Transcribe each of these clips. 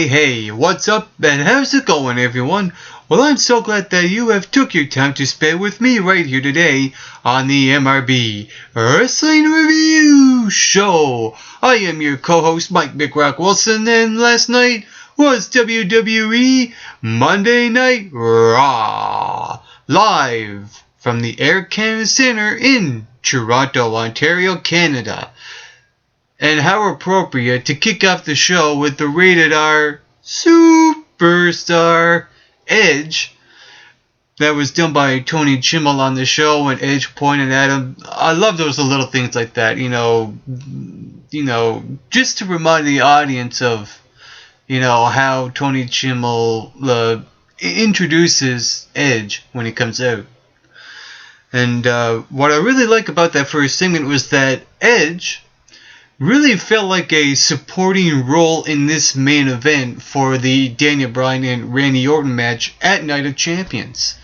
Hey, what's up and how's it going, everyone? Well, I'm so glad that you have took your time to spend with me right here today on the MRB Wrestling Review Show. I am your co-host, Mike Big Rock Wilson, and last night was WWE Monday Night Raw, live from the Air Canada Centre in Toronto, Ontario, Canada. And how appropriate to kick off the show with the rated R Superstar Edge that was done by Tony Chimmel on the show, and Edge pointed at him. I love those little things like that, you know, just to remind the audience of, how Tony Chimmel introduces Edge when he comes out. And what I really like about that first segment was that Edge really felt like a supporting role in this main event for the Daniel Bryan and Randy Orton match at Night of Champions.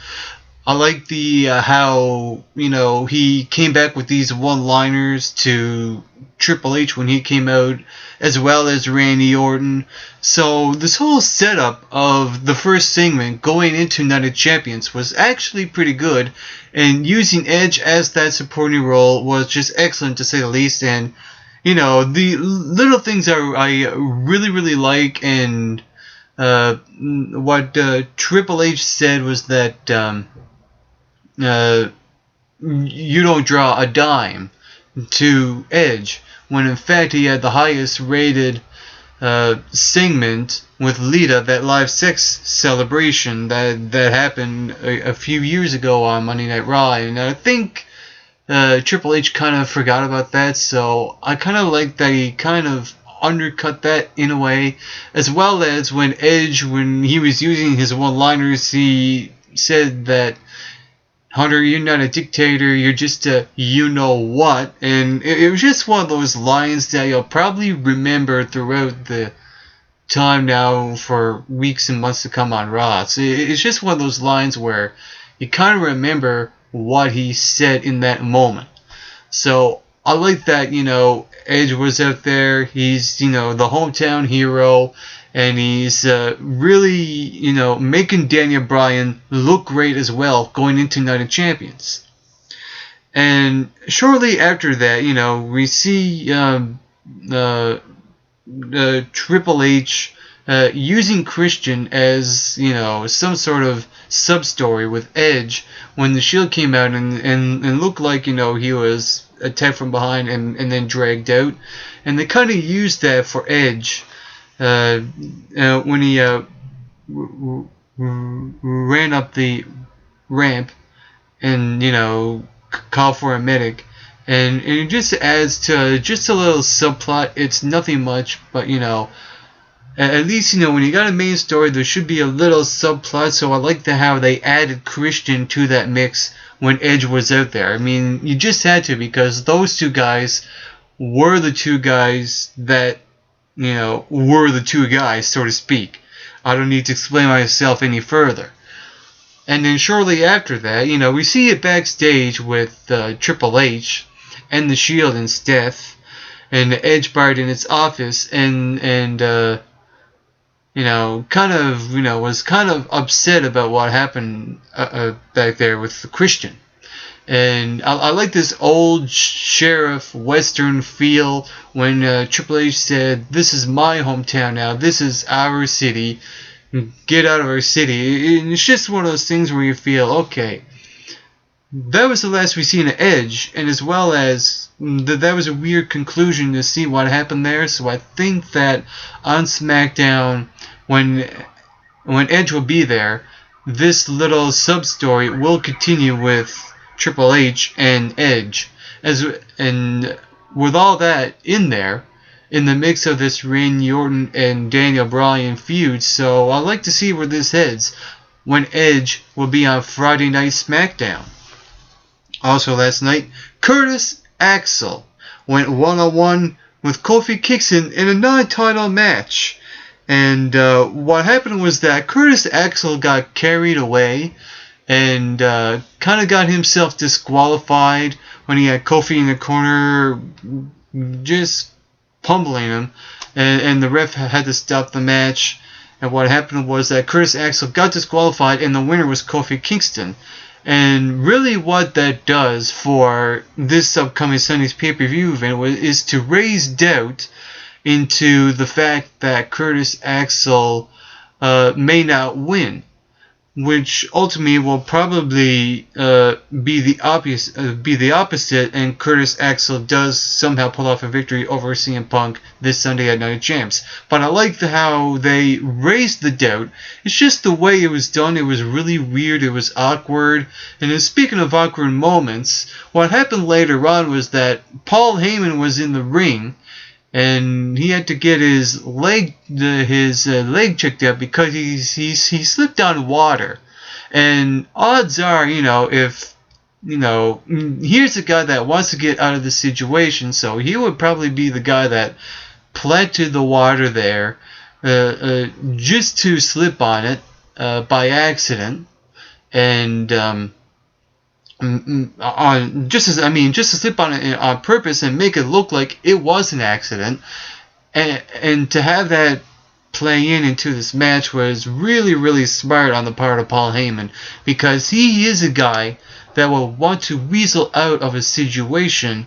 I like the how he came back with these one-liners to Triple H when he came out, as well as Randy Orton. So this whole setup of the first segment going into Night of Champions was actually pretty good, and using Edge as that supporting role was just excellent to say the least. And the little things I really like, and what Triple H said was that you don't draw a dime to Edge, when in fact he had the highest rated segment with Lita, that live sex celebration that happened a few years ago on Monday Night Raw, and I think Triple H kind of forgot about that, so I kind of like that he kind of undercut that in a way, as well as when Edge, when he was using his one-liners, he said that, Hunter, you're not a dictator, you're just a you-know-what, and it was just one of those lines that you'll probably remember throughout the time now for weeks and months to come on Raw. So it's just one of those lines where you kind of remember what he said in that moment. So I like that, Edge was out there. He's, the hometown hero, and he's really, making Daniel Bryan look great as well going into Night of Champions. And shortly after that, we see Triple H using Christian as, some sort of sub-story with Edge when the Shield came out and looked like, he was attacked from behind and then dragged out. And they kind of used that for Edge when he ran up the ramp and, called for a medic. And it just adds to just a little subplot. It's nothing much, but, at least, when you got a main story, there should be a little subplot, so I like how they added Christian to that mix when Edge was out there. I mean, you just had to, because those two guys were the two guys that, were the two guys, so to speak. I don't need to explain myself any further. And then shortly after that, we see it backstage with Triple H and the Shield and Steph, and Edge Bart in its office, and was kind of upset about what happened back there with Christian. And I like this old sheriff western feel when Triple H said, "This is my hometown now. This is our city. Get out of our city." And it's just one of those things where you feel, okay, that was the last we seen of Edge, and as well as that was a weird conclusion to see what happened there. So I think that on SmackDown, when Edge will be there, this little sub-story will continue with Triple H and Edge, and with all that in there, in the mix of this Randy Orton and Daniel Bryan feud. So I like to see where this heads when Edge will be on Friday Night SmackDown. Also last night, Curtis Axel went one-on-one with Kofi Kingston in a non-title match. And what happened was that Curtis Axel got carried away and kind of got himself disqualified when he had Kofi in the corner just pummeling him, and the ref had to stop the match. And what happened was that Curtis Axel got disqualified, and the winner was Kofi Kingston. And really what that does for this upcoming Sunday's pay-per-view event is to raise doubt into the fact that Curtis Axel may not win, which ultimately will probably be the opposite, and Curtis Axel does somehow pull off a victory over CM Punk this Sunday at Night of Champs. But I like how they raised the doubt. It's just the way it was done. It was really weird. It was awkward. And then speaking of awkward moments, what happened later on was that Paul Heyman was in the ring, and he had to get his leg checked out because he slipped on water. And odds are, if here's a guy that wants to get out of the situation, so he would probably be the guy that planted the water there just to slip on it by accident, and just to slip on it on purpose and make it look like it was an accident, and to have that play into this match was really, really smart on the part of Paul Heyman, because he is a guy that will want to weasel out of a situation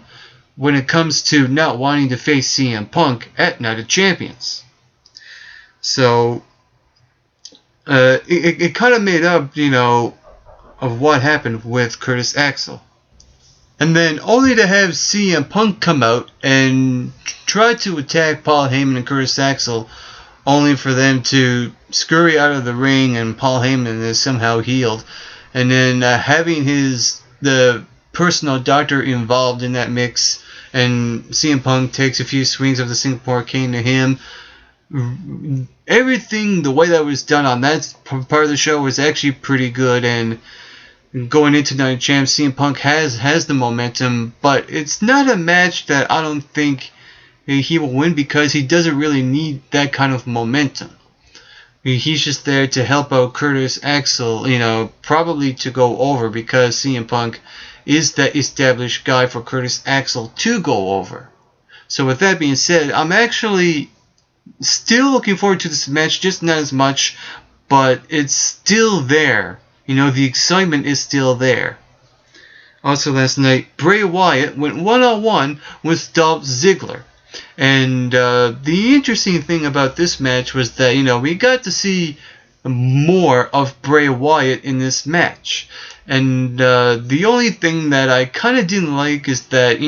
when it comes to not wanting to face CM Punk at Night of Champions. So it kind of made up, of what happened with Curtis Axel. And then only to have CM Punk come out and try to attack Paul Heyman and Curtis Axel, only for them to scurry out of the ring and Paul Heyman is somehow healed. And then having the personal doctor involved in that mix, and CM Punk takes a few swings of the Singapore cane to him. Everything, the way that was done on that part of the show was actually pretty good, and going into Night of Champs, CM Punk has the momentum, but it's not a match that I don't think he will win, because he doesn't really need that kind of momentum. He's just there to help out Curtis Axel, probably to go over, because CM Punk is that established guy for Curtis Axel to go over. So with that being said, I'm actually still looking forward to this match, just not as much, but it's still there. The excitement is still there. Also last night, Bray Wyatt went one-on-one with Dolph Ziggler. And the interesting thing about this match was that, we got to see more of Bray Wyatt in this match. And the only thing that I kind of didn't like is that,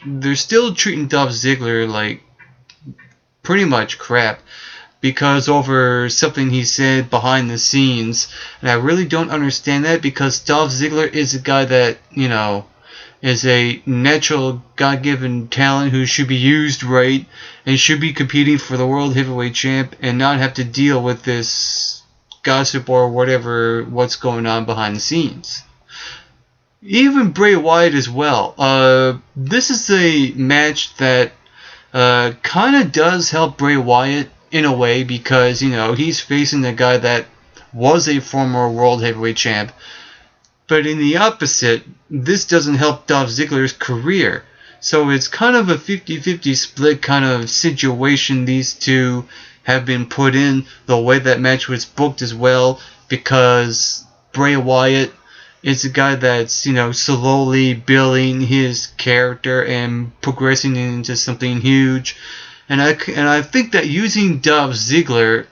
they're still treating Dolph Ziggler like pretty much crap, because over something he said behind the scenes. And I really don't understand that, because Dolph Ziggler is a guy that, is a natural God-given talent who should be used right and should be competing for the World Heavyweight Champ and not have to deal with this gossip or what's going on behind the scenes. Even Bray Wyatt as well. This is a match that kind of does help Bray Wyatt in a way, because he's facing a guy that was a former World Heavyweight Champ. But in the opposite, this doesn't help Dolph Ziggler's career. So it's kind of a 50-50 split kind of situation these two have been put in, the way that match was booked as well, because Bray Wyatt is a guy that's, slowly building his character and progressing into something huge. And I think that using Dolph Ziggler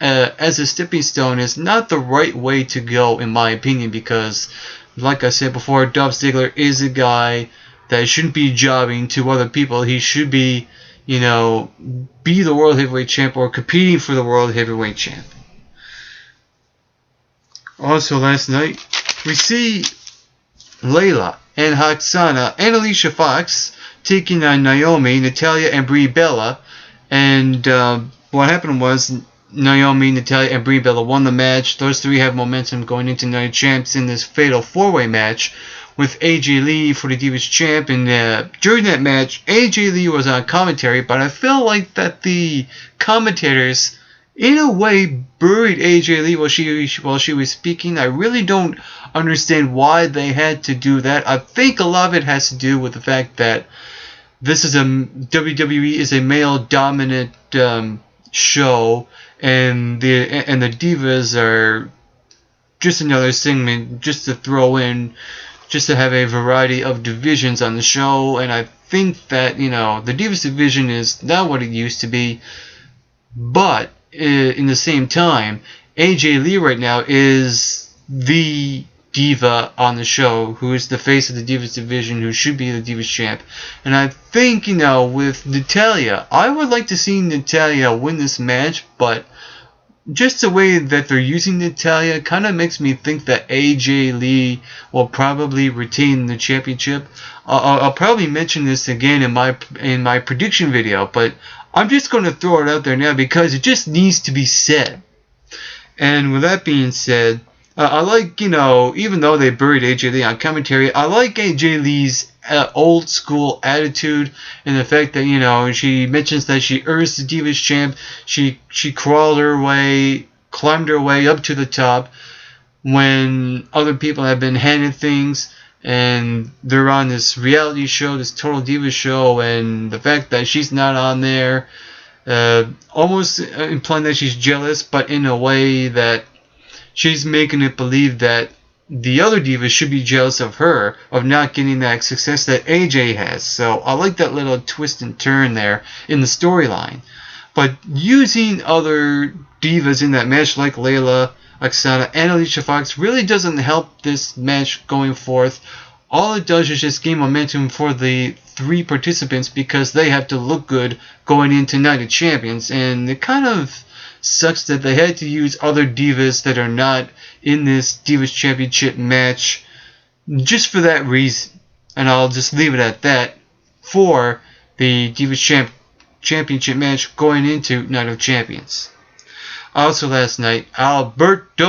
as a stepping stone is not the right way to go, in my opinion, because, like I said before, Dolph Ziggler is a guy that shouldn't be jobbing to other people. He should be, be the World Heavyweight Champ or competing for the World Heavyweight Champ. Also last night, we see Layla and Hoxana and Alicia Fox taking on Naomi, Natalya, and Brie Bella. And what happened was Naomi, Natalya, and Brie Bella won the match. Those three have momentum going into Night of Champs in this fatal four-way match, with AJ Lee for the Divas Champ, and during that match, AJ Lee was on commentary, but I felt like that the commentators, in a way, buried AJ Lee while she was speaking. I really don't understand why they had to do that. I think a lot of it has to do with the fact that this is WWE is a male dominant show, and the Divas are just another segment just to throw in, just to have a variety of divisions on the show. And I think that, you know, the Divas division is not what it used to be, but in the same time, AJ Lee right now is the diva on the show, who is the face of the Divas division, who should be the Divas champ. And I think, you know, with Natalya, I would like to see Natalya win this match, but just the way that they're using Natalya kind of makes me think that AJ Lee will probably retain the championship. I'll probably mention this again in my prediction video, but I'm just going to throw it out there now because it just needs to be said. And with that being said, I like, you know, even though they buried AJ Lee on commentary, I like AJ Lee's old school attitude, and the fact that, you know, she mentions that she earns the Divas champ. She climbed her way up to the top when other people have been handed things, and they're on this reality show, this Total Divas show, and the fact that she's not on there, almost implying that she's jealous, but in a way that she's making it believe that the other divas should be jealous of her, of not getting that success that AJ has. So I like that little twist and turn there in the storyline. But using other divas in that match, like Layla, Oksana, and Alicia Fox, really doesn't help this match going forth. All it does is just gain momentum for the three participants, because they have to look good going into Night of Champions. And it kind of sucks that they had to use other divas that are not in this Divas Championship match just for that reason. And I'll just leave it at that for the Divas Championship match going into Night of Champions. Also last night, Alberto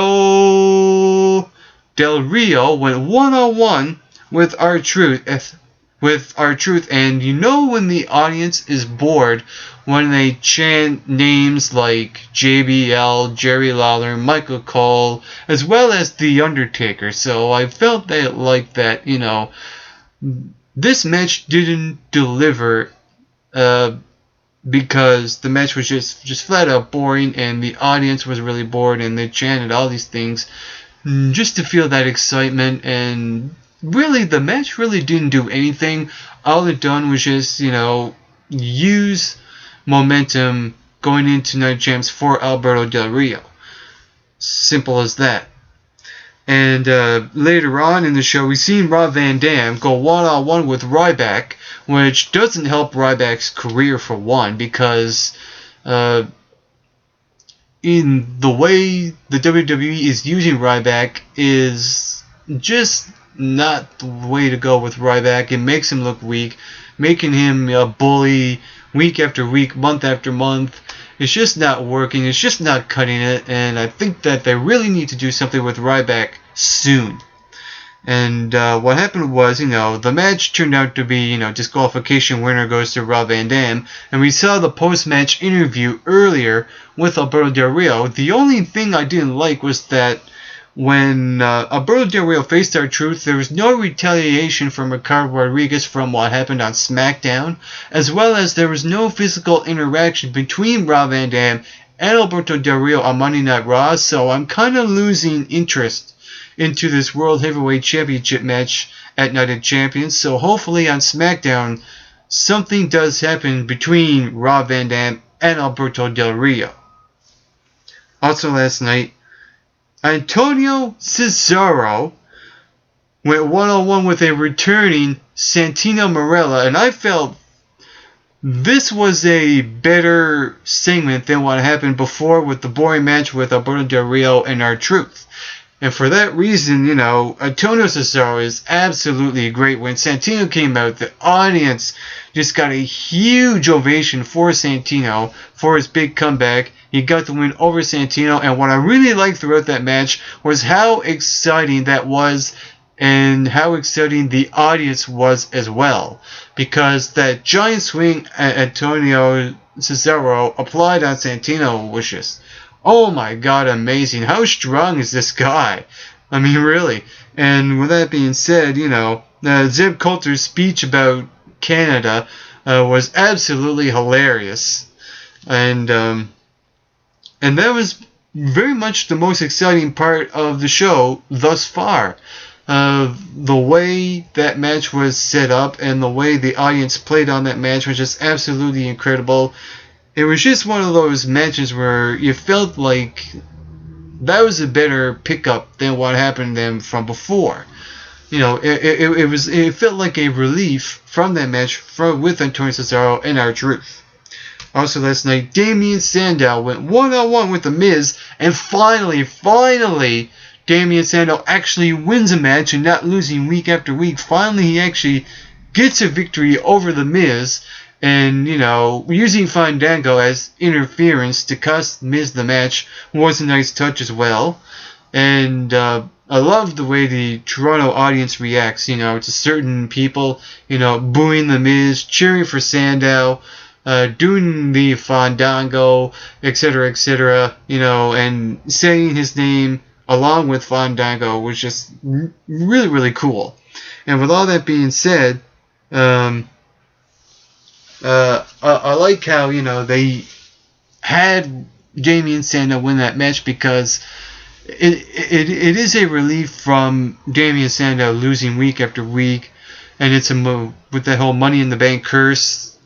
Del Rio went one-on-one with R-Truth. And you know when the audience is bored when they chant names like JBL, Jerry Lawler, Michael Cole, as well as The Undertaker. So I felt that, you know, this match didn't deliver because the match was just flat out boring, and the audience was really bored, and they chanted all these things just to feel that excitement. And really, the match really didn't do anything. All it done was just, you know, use momentum going into Night Champs for Alberto Del Rio. Simple as that. And later on in the show, we've seen Rob Van Dam go one-on-one with Ryback, which doesn't help Ryback's career for one, because in the way the WWE is using Ryback is just not the way to go with Ryback. It makes him look weak, making him a bully week after week, month after month. It's just not working. It's just not cutting it. And I think that they really need to do something with Ryback soon. And what happened was, you know, the match turned out to be, you know, disqualification winner goes to Rob Van Dam. And we saw the post-match interview earlier with Alberto Del Rio. The only thing I didn't like was that when Alberto Del Rio faced R-Truth, there was no retaliation from Ricardo Rodriguez from what happened on SmackDown, as well as there was no physical interaction between Rob Van Dam and Alberto Del Rio on Monday Night Raw. So I'm kind of losing interest into this World Heavyweight Championship match at Night of Champions. So hopefully on SmackDown, something does happen between Rob Van Dam and Alberto Del Rio. Also last night, Antonio Cesaro went one-on-one with a returning Santino Marella, and I felt this was a better segment than what happened before with the boring match with Alberto Del Rio and R-Truth. And for that reason, you know, Antonio Cesaro is absolutely great. When Santino came out, the audience just got a huge ovation for Santino for his big comeback. He got the win over Santino, and what I really liked throughout that match was how exciting that was and how exciting the audience was as well. Because that giant swing Antonio Cesaro applied on Santino was just, oh my god, amazing. How strong is this guy? I mean, really. And with that being said, Zeb Coulter's speech about Canada was absolutely hilarious. And that was very much the most exciting part of the show thus far. The way that match was set up and the way the audience played on that match was just absolutely incredible. It was just one of those matches where you felt like that was a better pickup than what happened to them from before. It felt like a relief from that match with Antonio Cesaro and R-Truth. Also last night, Damien Sandow went one-on-one with The Miz, and finally, Damien Sandow actually wins a match and not losing week after week. Finally, he actually gets a victory over The Miz, and, using Fandango as interference to cost Miz the match was a nice touch as well. And I love the way the Toronto audience reacts, to certain people, booing The Miz, cheering for Sandow, doing the Fandango, etc., and saying his name along with Fandango was just really, really cool. And with all that being said, I like how, they had Damien Sandow win that match, because it is a relief from Damien Sandow losing week after week, and it's a move with the whole Money in the Bank curse.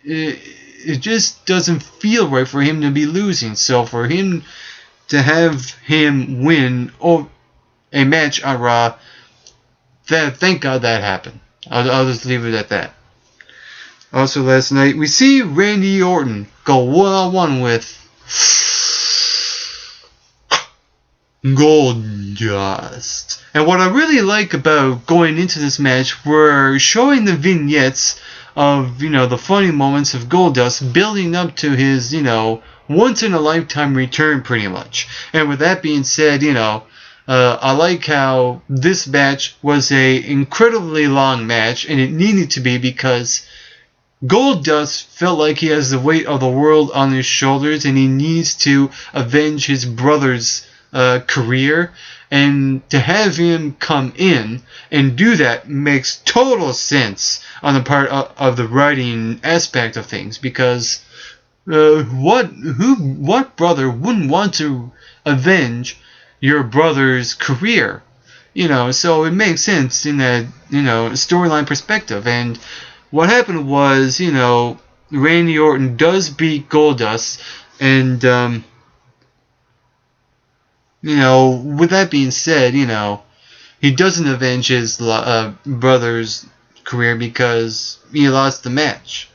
It just doesn't feel right for him to be losing. So for him to have him win a match on Raw, thank God that happened. I'll just leave it at that. Also last night, we see Randy Orton go one-on-one with Goldust. And what I really like about going into this match were showing the vignettes of, the funny moments of Goldust building up to his, once-in-a-lifetime return, pretty much. And with that being said, I like how this match was a incredibly long match, and it needed to be, because Goldust felt like he has the weight of the world on his shoulders, and he needs to avenge his brother's career. And to have him come in and do that makes total sense on the part of the writing aspect of things, because what brother wouldn't want to avenge your brother's career? So it makes sense in that storyline perspective. And what happened was, Randy Orton does beat Goldust, and with that being said, he doesn't avenge his brother's career because he lost the match.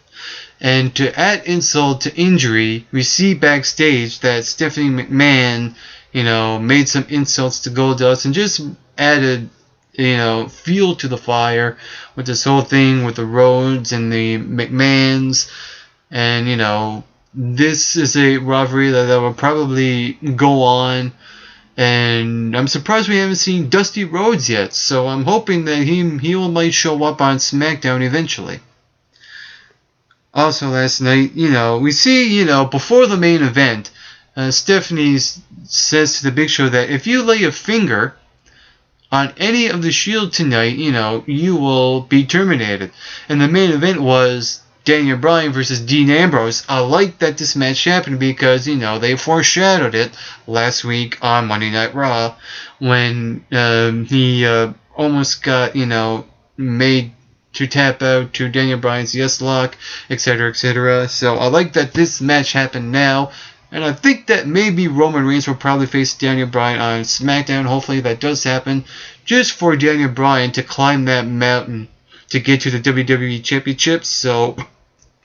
And to add insult to injury, we see backstage that Stephanie McMahon, made some insults to Goldust and just added, fuel to the fire with this whole thing with the Rhodes and the McMahons. And, this is a rivalry that will probably go on. And I'm surprised we haven't seen Dusty Rhodes yet, so I'm hoping that he might show up on SmackDown eventually. Also last night, we see, before the main event, Stephanie says to the Big Show that if you lay a finger on any of the Shield tonight, you will be terminated. And the main event was Daniel Bryan versus Dean Ambrose. I like that this match happened because, they foreshadowed it last week on Monday Night Raw when he almost got, made to tap out to Daniel Bryan's yes lock, etc., So I like that this match happened now. And I think that maybe Roman Reigns will probably face Daniel Bryan on SmackDown. Hopefully that does happen, just for Daniel Bryan to climb that mountain to get to the WWE Championship. So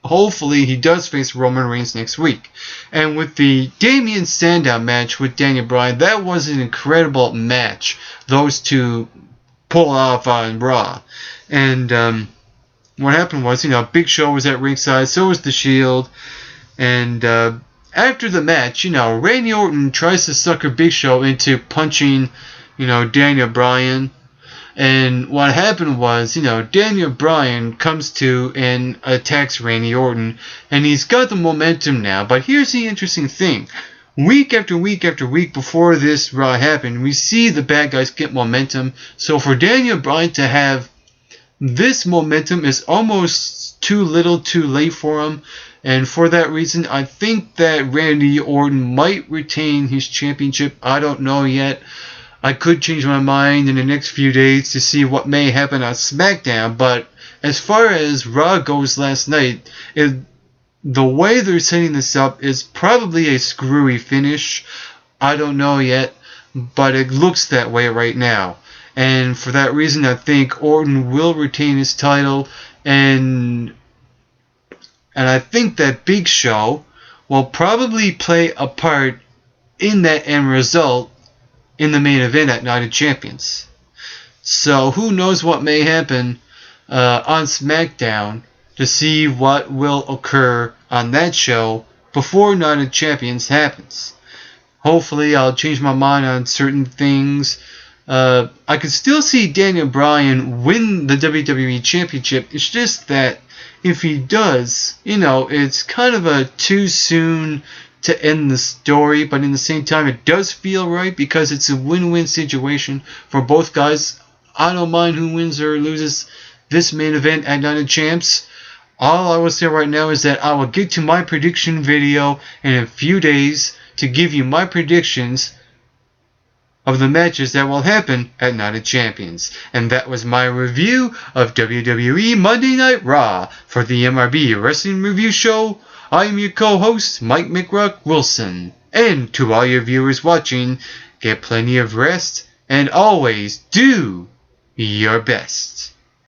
hopefully he does face Roman Reigns next week. And with the Damien Sandow match with Daniel Bryan, that was an incredible match. Those two pull off on Raw. And what happened was, Big Show was at ringside, so was the Shield. And after the match, Randy Orton tries to sucker Big Show into punching, Daniel Bryan. And what happened was, Daniel Bryan comes to and attacks Randy Orton, and he's got the momentum now. But here's the interesting thing. Week after week after week before this Raw happened, we see the bad guys get momentum. So for Daniel Bryan to have this momentum is almost too little too late for him. And for that reason, I think that Randy Orton might retain his championship. I don't know yet. I could change my mind in the next few days to see what may happen on SmackDown. But as far as Raw goes last night, the way they're setting this up is probably a screwy finish. I don't know yet, but it looks that way right now. And for that reason, I think Orton will retain his title, and I think that Big Show will probably play a part in that end result in the main event at Night of Champions. So who knows what may happen on SmackDown to see what will occur on that show before Night of Champions happens. Hopefully I'll change my mind on certain things. I could still see Daniel Bryan win the WWE Championship. It's just that if he does, it's kind of a too soon to end the story, but in the same time it does feel right because it's a win-win situation for both guys. I don't mind who wins or loses this main event at Night of Champs. All I will say right now is that I will get to my prediction video in a few days to give you my predictions of the matches that will happen at Night of Champions. And that was my review of WWE Monday Night Raw for the MRB Wrestling Review Show. I am your co-host, Mike McRuck Wilson. And to all your viewers watching, get plenty of rest and always do your best.